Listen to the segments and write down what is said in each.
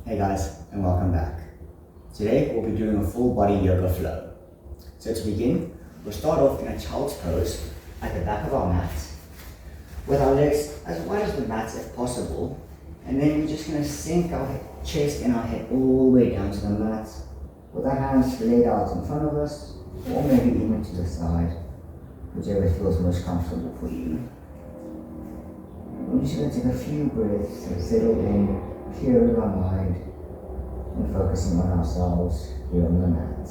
Hey guys, and welcome back. Today we'll be doing a full body yoga flow. So to begin, we'll start off in a child's pose at the back of our mat, with our legs as wide as the mat if possible, and then we're just going to sink our chest and our head all the way down to the mat, with our hands laid out in front of us, or maybe even to the side, whichever feels most comfortable for you. We're just going to take a few breaths and settle in, clearing our mind and focusing on ourselves here on the mat.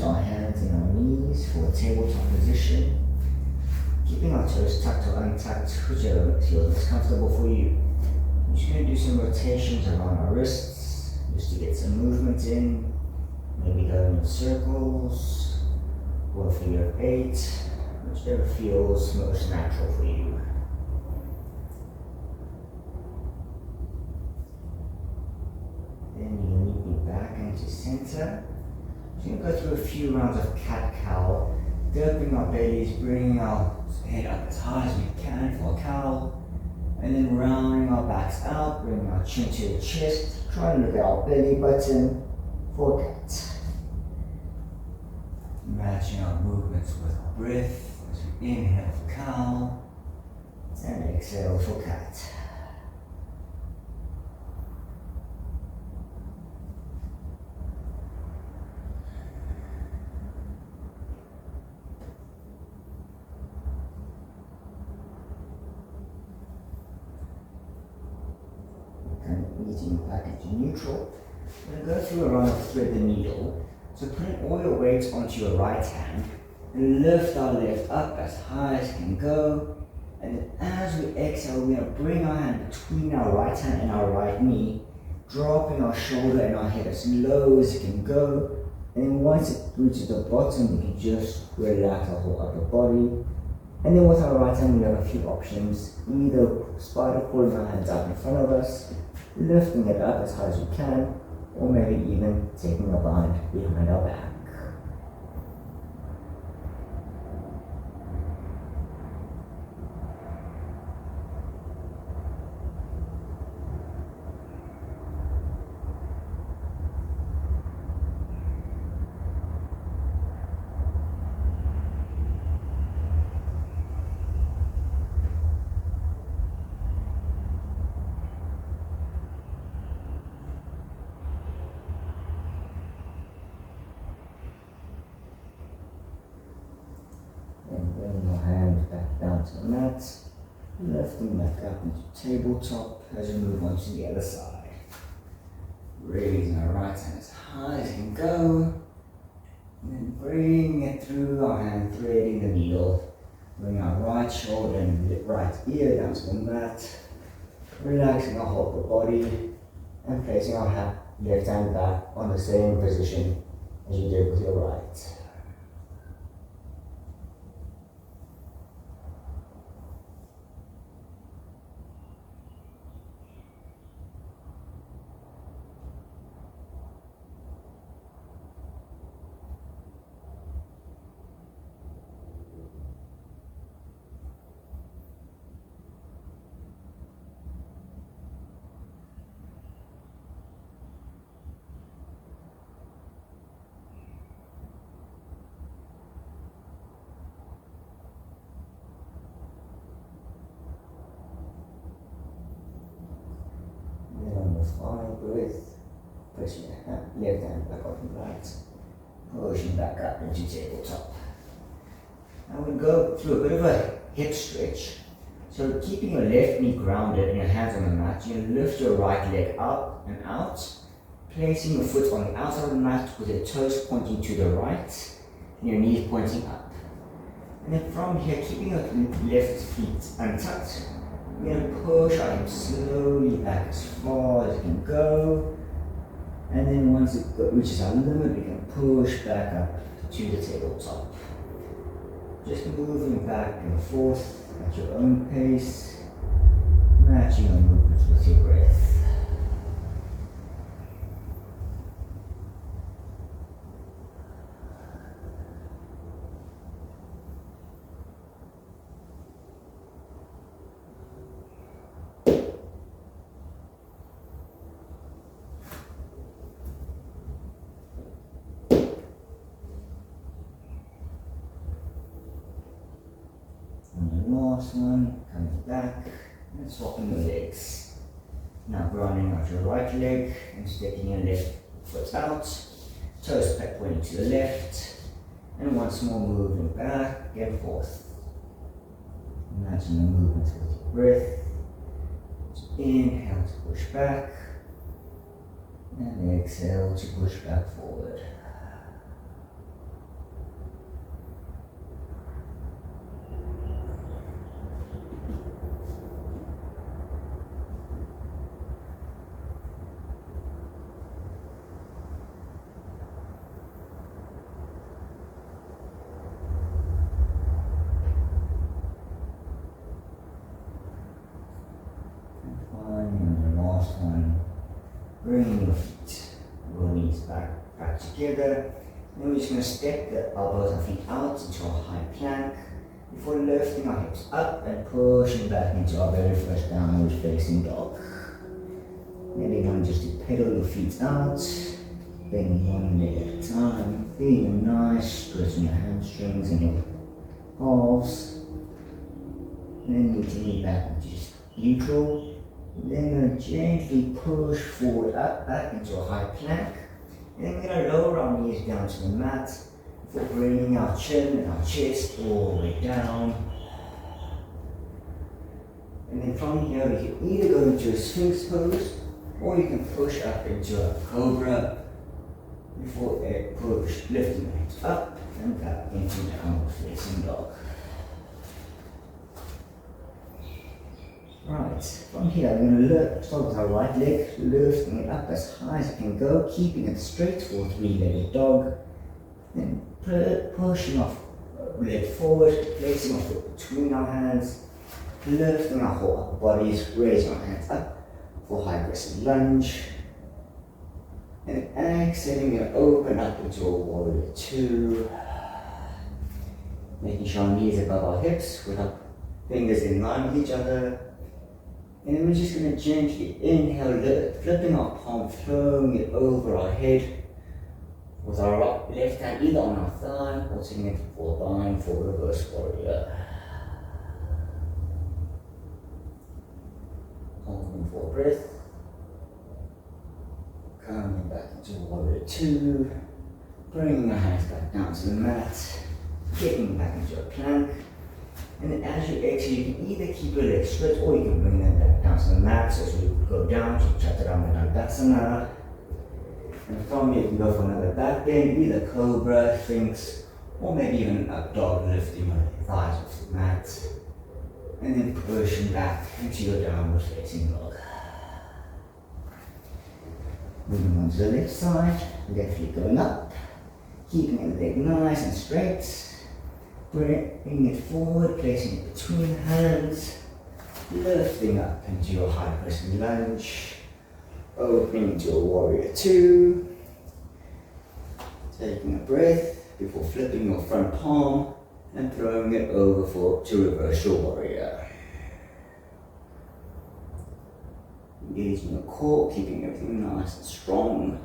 Our hands and our knees for a tabletop position, keeping our toes tucked or untucked, whichever feels most comfortable for you. I'm just going to do some rotations around our wrists, just to get some movement in, maybe going in circles, or a figure of 8, whichever feels most natural for you. Then you lead me back into center. We're going to go through a few rounds of cat-cow, dipping our bellies, bringing our head up as high as we can for a cow, and then rounding our backs out, bringing our chin to the chest, trying to look at our belly button for cat. Matching our movements with our breath as we inhale for cow, and exhale for cat. Easing back into neutral. We're going to go through a round of thread the needle. So putting all your weight onto your right hand and lift our left up as high as can go. And then as we exhale, we're going to bring our hand between our right hand and our right knee, dropping our shoulder and our head as low as it can go. And then once it reaches the bottom, we can just relax our whole upper body. And then with our right hand, we have a few options. Either spider pulling our hands up in front of us, lifting it up as high as we can, or maybe even taking a bind behind our back. And bring your hand back down to the mat, lifting back up into tabletop as we move on to the other side. Raising our right hand as high as it can go, and then bringing it through our hand, threading the needle. Bring our right shoulder and right ear down to the mat, relaxing our whole upper body, and placing our left hand back on the same position as you did with your right. Final breath, pushing the left hand back off the right, pushing back up into tabletop. Now we go through a bit of a hip stretch. So So keeping your left knee grounded and your hands on the mat, you lift your right leg up and out, placing your foot on the outside of the mat with your toes pointing to the right and your knees pointing up. And then from here, keeping your left feet untucked, we're going to push our hips slowly back as far as you can go. And then once it reaches our limit, we can push back up to the tabletop. Just moving back and forth at your own pace, matching your movements with your breath. Last one, coming back and swapping your legs. Now grounding out your right leg and stepping your left foot out, toes pointing to the left, and once more moving back and forth. Imagine the movements with your breath. Inhale to push back, and exhale to push back forward. Bringing your feet, your knees back together. Then we're just going to step the elbows and feet out into a high plank before lifting our hips up and pushing back into our very first downward facing dog. Maybe one just to pedal your feet out, bending one leg at a time, feeling a nice stretch in your hamstrings and your calves. And then meeting me back into just neutral. Then gently push forward up, back into a high plank. And then we're going to lower our knees down to the mat before bringing our chin and our chest all the way down. And then from here we can either go into a Sphinx pose or you can push up into a Cobra before lifting the hips up and back into downward facing dog. Right, from here we're going to start with our right leg, lifting it up as high as it can go, keeping it straight for a three-legged dog. Then pushing our leg forward, placing our foot between our hands, lifting our whole upper bodies, raising our hands up for high crescent lunge. And exhaling, we're going to open up into a warrior two. Making sure our knees above our hips with our fingers in line with each other. And then we're just going to gently inhale, flipping our palm, throwing it over our head with our left hand either on our thigh or taking it for bind for reverse warrior. Holding for a breath. Coming back into warrior two. Bringing our hands back down to the mat. Getting back into a plank. And then as you exhale, you can either keep your legs straight or you can bring them back down to the mat. So as we go down to Chaturanga, and from here you can go for another back bend, either Cobra, Sphinx, or maybe even a dog lifting your thighs off the mat. And then pushing back into your downward facing dog. Moving on to the left side, left leg going up, keeping the leg nice and straight. Bringing it forward, placing it between hands, lifting up into your high crescent lunge, opening into a warrior two, taking a breath before flipping your front palm and throwing it over to reverse your warrior. Engaging your core, keeping everything nice and strong.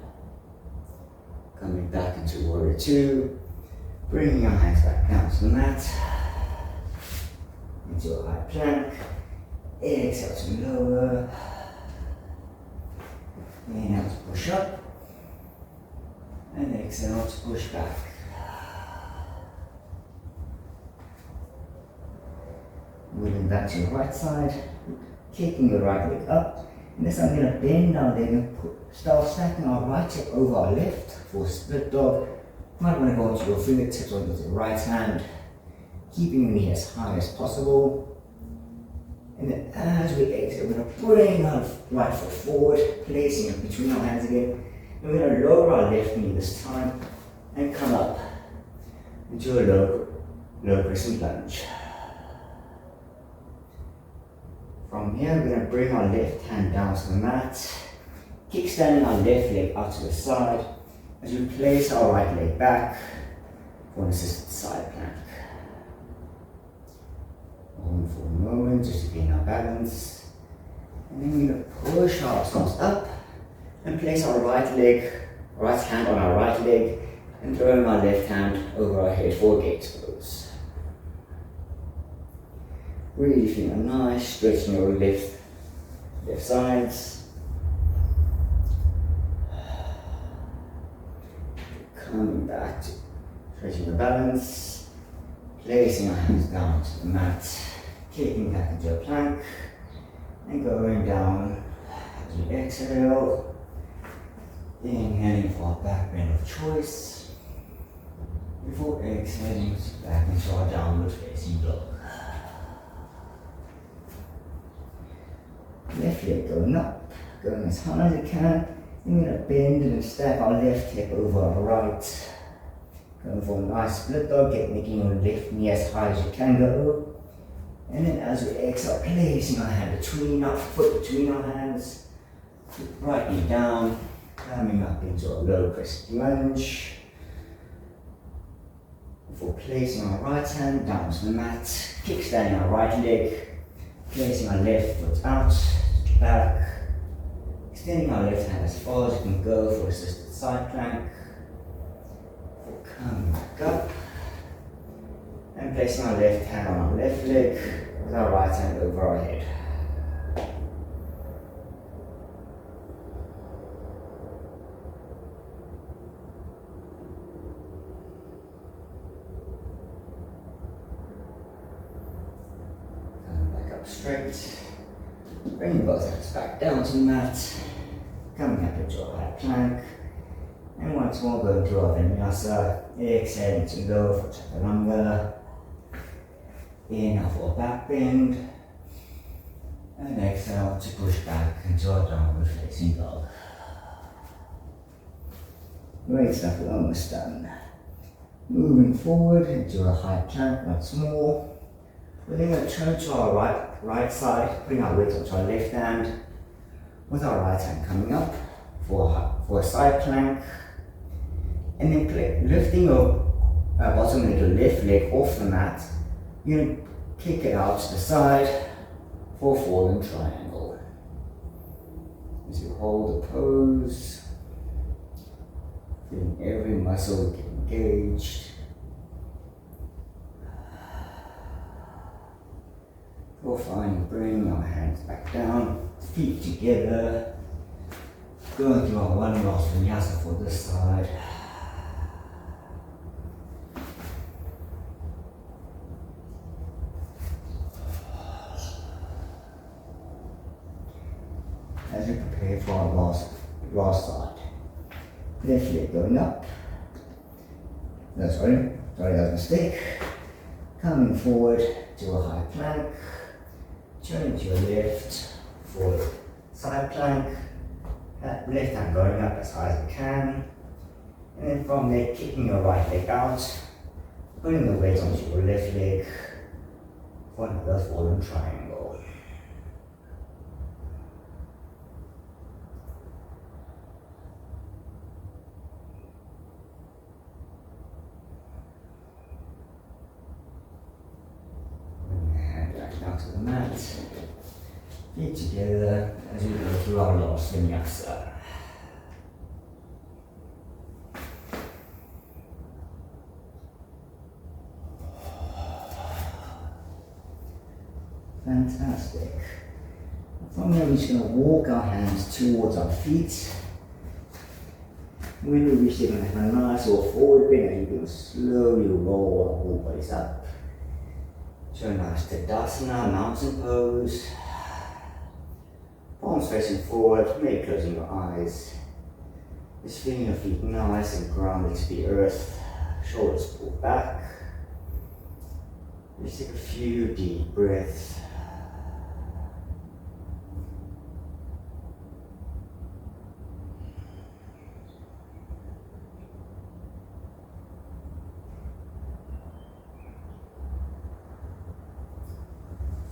Coming back into warrior two. Bringing our hands back down to the mat, into a high plank, exhale to lower, inhale to push up, and exhale to push back. moving back to your right side, kicking the right leg up. And this I'm going to bend our leg and start stacking our right hip over our left for a split dog. You might want to go onto your fingertips or with your right hand, keeping your knee as high as possible. And then as we exhale, we're going to bring our right foot forward, placing it between our hands again. And we're going to lower our left knee this time and come up into a low crescent lunge. From here, we're going to bring our left hand down to the mat, kickstanding our left leg out to the side as we place our right leg back for an assisted side plank. Hold for a moment just to gain our balance. And then we're going to push our arms up and place our right hand on our right leg and throwing our left hand over our head for a gaze pose. Really feeling a nice stretch in your left sides. Coming back to stretching the balance, placing our hands down to the mat, kicking back into a plank, and going down as we exhale. Inhaling for our back bend of choice, before exhaling back into our downward facing dog. Left leg going up, going as high as it can. Then we're going to bend and stack our left hip over our right. Going for a nice split dog, making your left knee as high as you can go. And then as we exhale, placing our hand between our foot between our hands, right knee down, coming up into a low crescent lunge. Before placing our right hand down to the mat, kickstanding our right leg, placing our left foot out, back, extending our left hand as far as you can go for assisted side plank. Coming back up and placing our left hand on our left leg with our right hand over our head. Coming back up straight. Bringing both hands back down to the mat. Coming up into a high plank. And once more, go into our vinyasa. Exhaling to go for chaturanga. Inhale for a back bend. And exhale to push back into our downward facing dog. Great stuff, we're almost done. Moving forward into a high plank once more. We're then going to turn to our right side, putting our weight onto our left hand, with our right hand coming up for a side plank. And then lifting your bottom leg, your left leg off the mat, you're going to kick it out to the side for a fallen triangle. As you hold the pose, feeling every muscle get engaged. Go fine, bring our hands back down, feet together. Going through our one last vinyasa for this side. As we prepare for our last side. Left leg going up. No, sorry, that was a mistake. Coming forward to a high plank. Turning to your left for side plank. Left hand going up as high as you can. And then from there, kicking your right leg out. Putting the weight onto your left leg for another fallen triangle. Down to the mat, feet together as we go through our last vinyasa. Fantastic. From there, we're just going to walk our hands towards our feet. When we reach, they're going to have a nice little forward bend, and you can slowly roll our whole bodies up. to a nice Tadasana, mountain pose. Palms facing forward, maybe closing your eyes. Just feeling your feet nice and grounded to the earth. Shoulders pulled back. Just take a few deep breaths.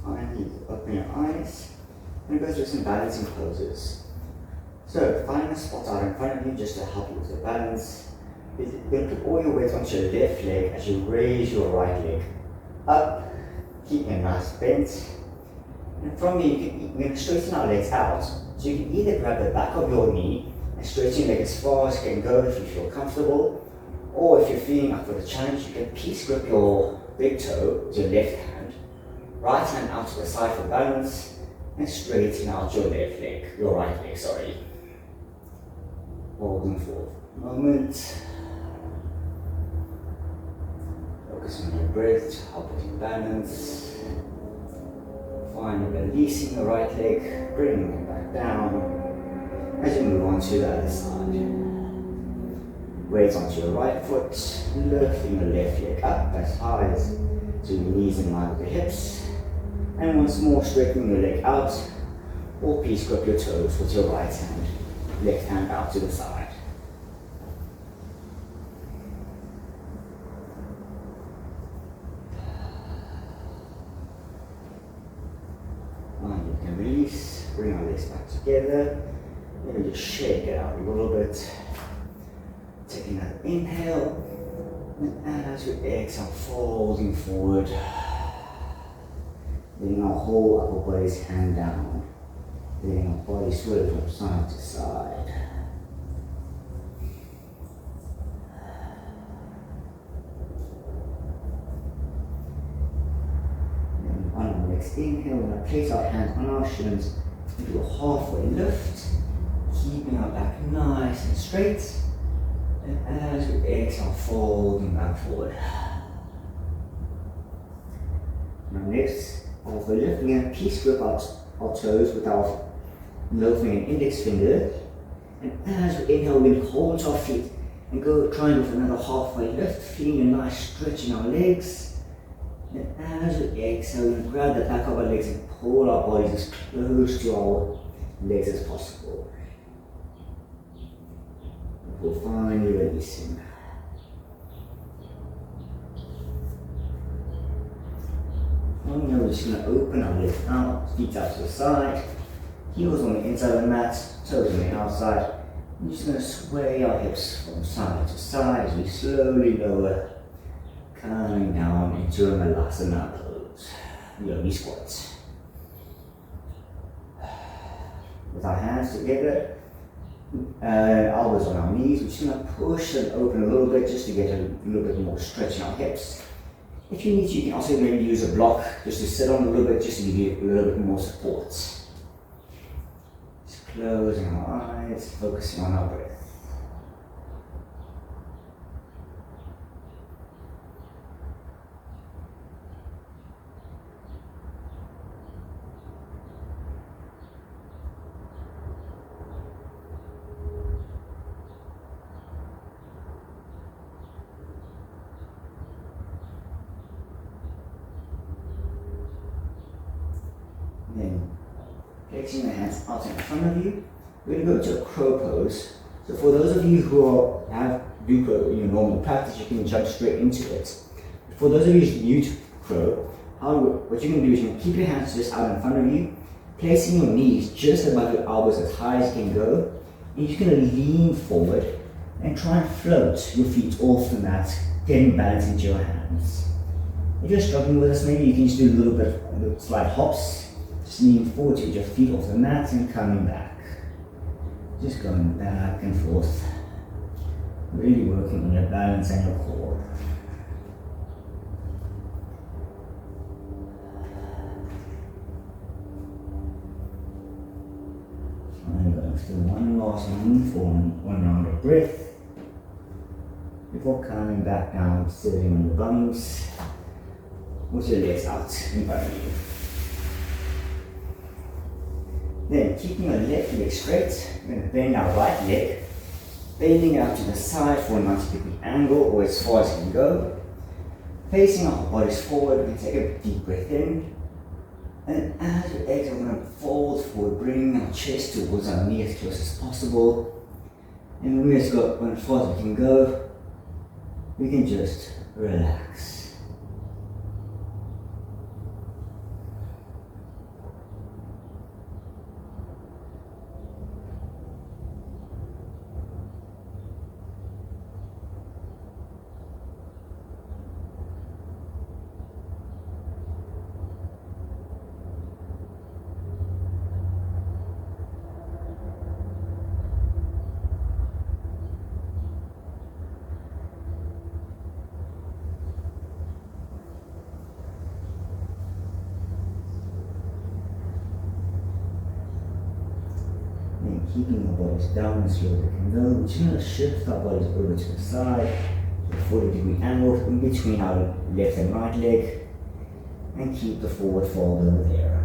Finally, open your eyes and go through some balancing poses. So, find a spot out in front of you just to help you with your balance. You're going to put all your weight onto your left leg as you raise your right leg up, keeping a nice bent. And from here, you're going to straighten our legs out. So you can either grab the back of your knee and straighten your leg as far as you can go if you feel comfortable, or if you're feeling up for the challenge, you can piece grip your big toe with your left hand, right hand out to the side for balance, and straighten out your left leg, your right leg, sorry. Holding for a moment. Focus on your breath to help with your balance. Finally releasing the right leg, bringing it back down as you move on to the other side. Weight onto your right foot, lifting your left leg up as high as to your knees in line with the hips. And once more, straightening your leg out, or please grip your toes with your right hand, left hand out to the side. And you can release, bring our legs back together, maybe just shake it out a little bit. Taking another inhale, and as we exhale, folding forward. Letting our whole upper body's hang down. Letting our body sway from side to side. And on our next inhale, we're going to place our hands on our shins into a halfway lift, keeping our back nice and straight. And as we exhale, folding back forward. Now next, halfway lift, we're going to piece grip our toes with our middle finger and index finger. And as we inhale, we're going to hold to our feet and try and go for another halfway lift, feeling a nice stretch in our legs. And as we exhale, we're going to grab the back of our legs and pull our bodies as close to our legs as possible. Before finally releasing. And now we're just going to open our legs out, feet out to the side, heels on the inside of the mat, toes on the outside. We're just going to sway our hips from side to side as we slowly lower, coming down into a Malasana pose, yogi squats. With our hands together, elbows on our knees, we're just going to push them open a little bit just to get a little bit more stretch in our hips. If you need to, you can also maybe use a block just to sit on a little bit, just to give you a little bit more support. Just closing our eyes, focusing on our breath. Then placing the hands out in front of you, we're going to go to a crow pose. So for those of you who do crow in your normal practice, you can jump straight into it. For those of you who are new to crow, what you're going to do is you're going to keep your hands just out in front of you, placing your knees just above your elbows as high as you can go, and you're just going to lean forward and try and float your feet off the mat, getting balance into your hands. If you're struggling with this, maybe you can just do a little bit of slight hops. Just leaning forward to get your feet off the mat and coming back. Just going back and forth. Really working on your balance and your core. I'm going to do one last one for one round of breath. Before coming back down, sitting on your bums. with your legs out in front of you. Then, keeping your left leg straight, we're going to bend our right leg, bending out to the side for a 90-degree angle or as far as you can go. Facing our bodies forward, we can take a deep breath in. And as we exhale, we're going to fold forward, bringing our chest towards our knee as close as possible. And when we just go as far as we can go, we can just relax. Keeping our bodies down as low as we can go. We're just going to shift our bodies over to the side, to a 40-degree angle in between our left and right leg, and keep the forward fold over there.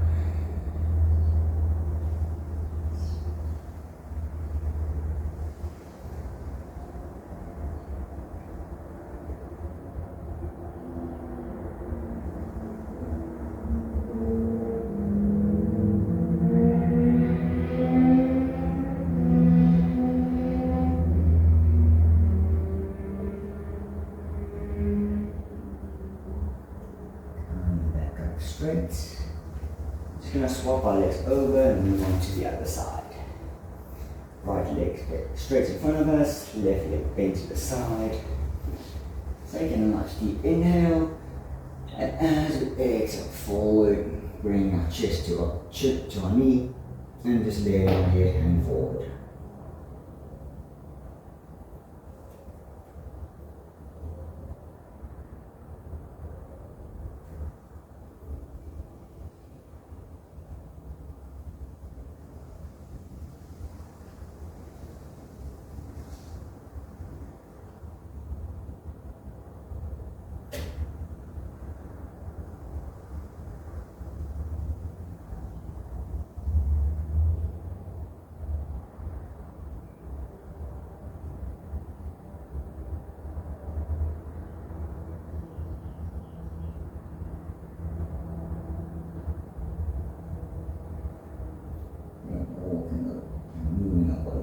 Straight. Just going to swap our legs over and move on to the other side. Right leg straight in front of us, left leg bent to the side. Taking a nice deep inhale, and as we exhale forward, bring our chest to our knee, and just lay our head hand forward.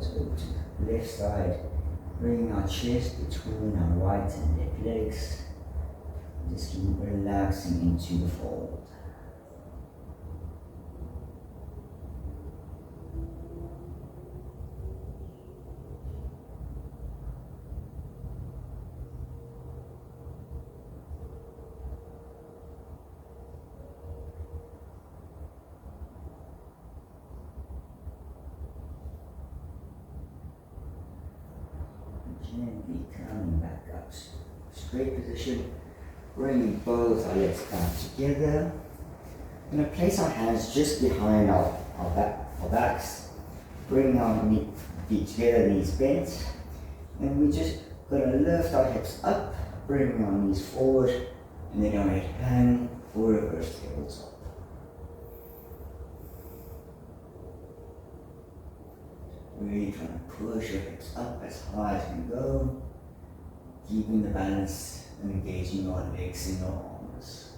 Over to the left side, bring our chest between our right and left legs. Just keep relaxing into the fold. Gently coming back up, straight position, bringing both our legs back together. We're going to place our hands just behind our backs, bring our feet together, knees bent, and we're just going to lift our hips up, bring our knees forward, and then our right hand for reverse tabletop. Really trying to push your hips up as high as you can go, keeping the balance and engaging your legs and your arms.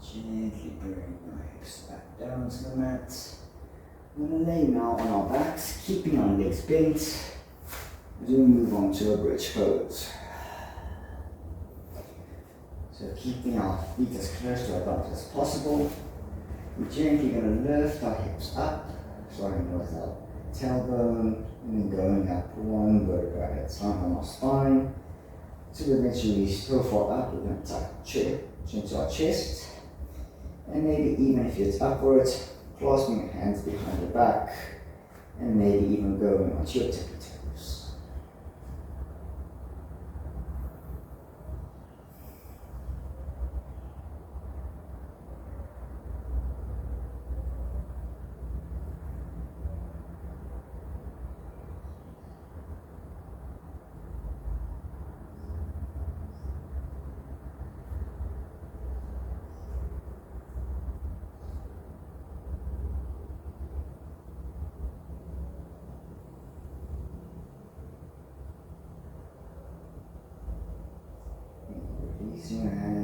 Gently bring our hips back down to the mat. We're going to lay now on our backs, keeping our legs bent as we move on to a bridge pose. So keeping our feet as close to our bumps as possible, we're gently going to lift our hips up, starting with our tailbone, and then going up one vertebra at a time on our spine. So eventually still fall up, we're going to tuck chin to our chest. And maybe even if it's upwards, clasping your hands behind your back, and maybe even going onto your tippy toes.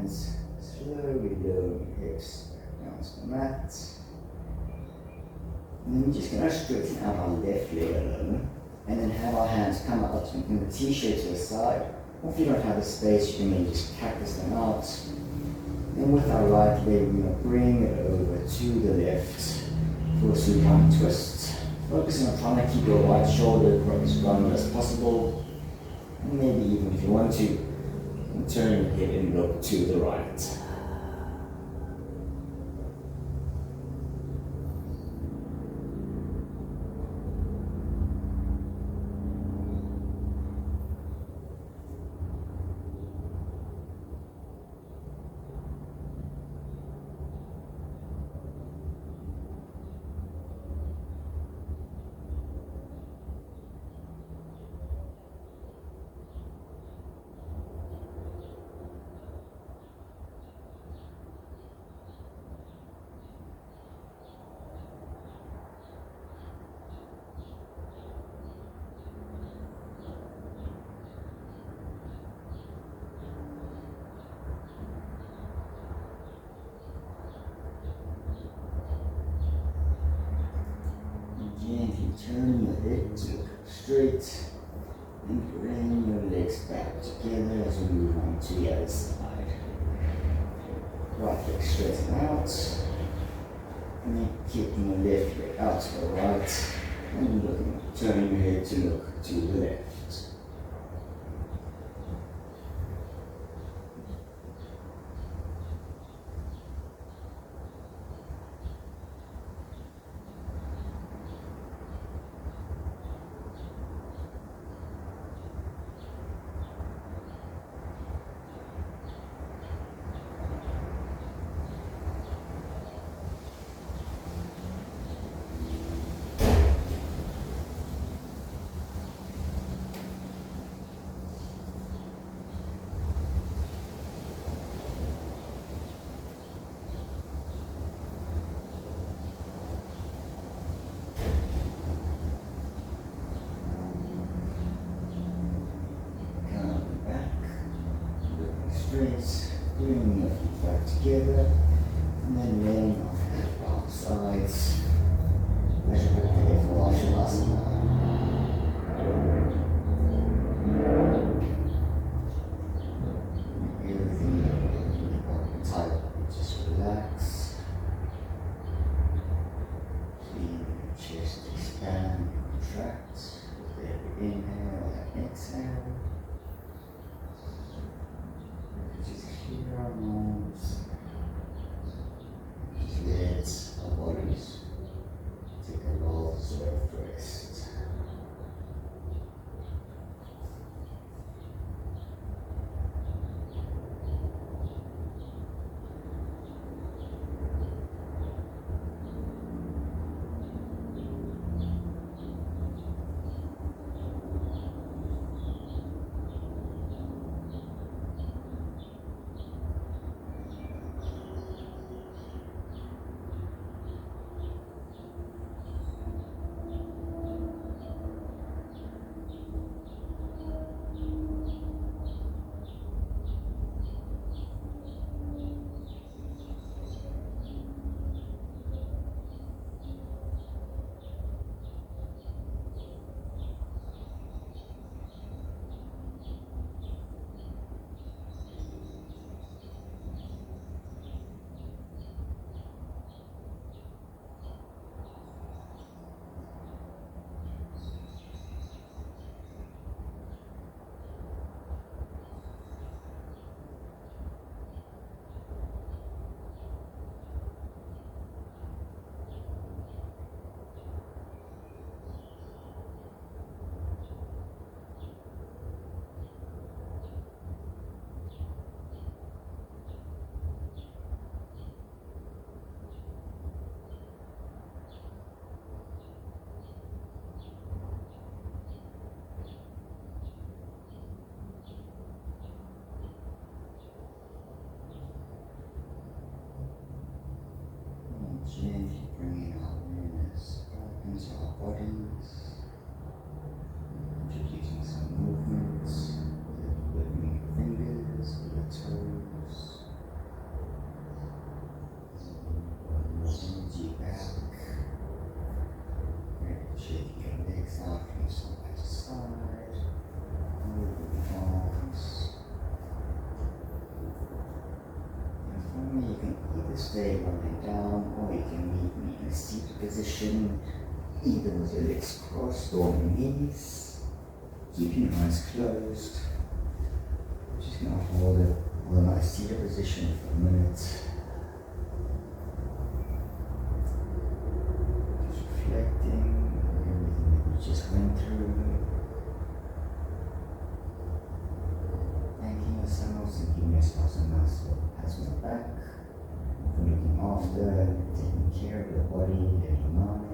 hands, slowly lower your hips back down to the mat. And then we're just going to straighten out our left leg alone, and then have our hands come out in the T-shape to the side. Or if you don't have the space, you can maybe just cactus them out. Then with our right leg, we're going to bring it over to the left for a supine twist. Focusing on trying to keep your right shoulder as rounded as possible. And maybe even if you want to, turn your head and look to the right. Gently turn your head to look straight and bring your legs back together as we move on to the other side. Right leg straighten out, and then kicking your left leg out to the right, and turning your head to look to the left. Bring your feet back together, and then laying on both sides as you prepare for Shavasana. Everything tight, just relax. Feel your chest expand, contract with every inhale and exhale. Our moves, just let our bodies take a well-deserved rest. Gently bringing our awareness back into our bodies, introducing some movements with the fingers, with the toes, stay lying down, or you can meet me in a seated position, either with your legs crossed or on your knees, keeping your eyes closed. Just going to hold a nice seated position for a minute. Just reflecting on everything that we just went through. Thanking yourselves and giving yourselves a nice little pat on the back for looking after, taking care of your body and your mind.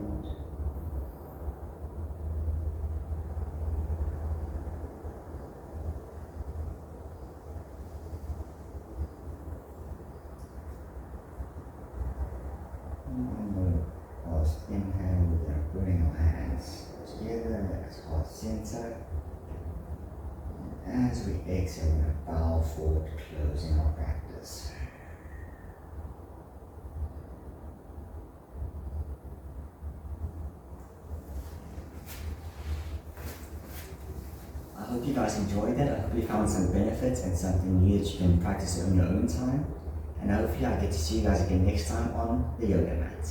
Last inhale, we're going to bring our hands together at heart center. And as we exhale, we're going to bow forward, closing our practice. I hope you guys enjoyed that. I hope you found some benefits and something new that you can practice on your own time. And hopefully I get to see you guys again next time on the yoga mat.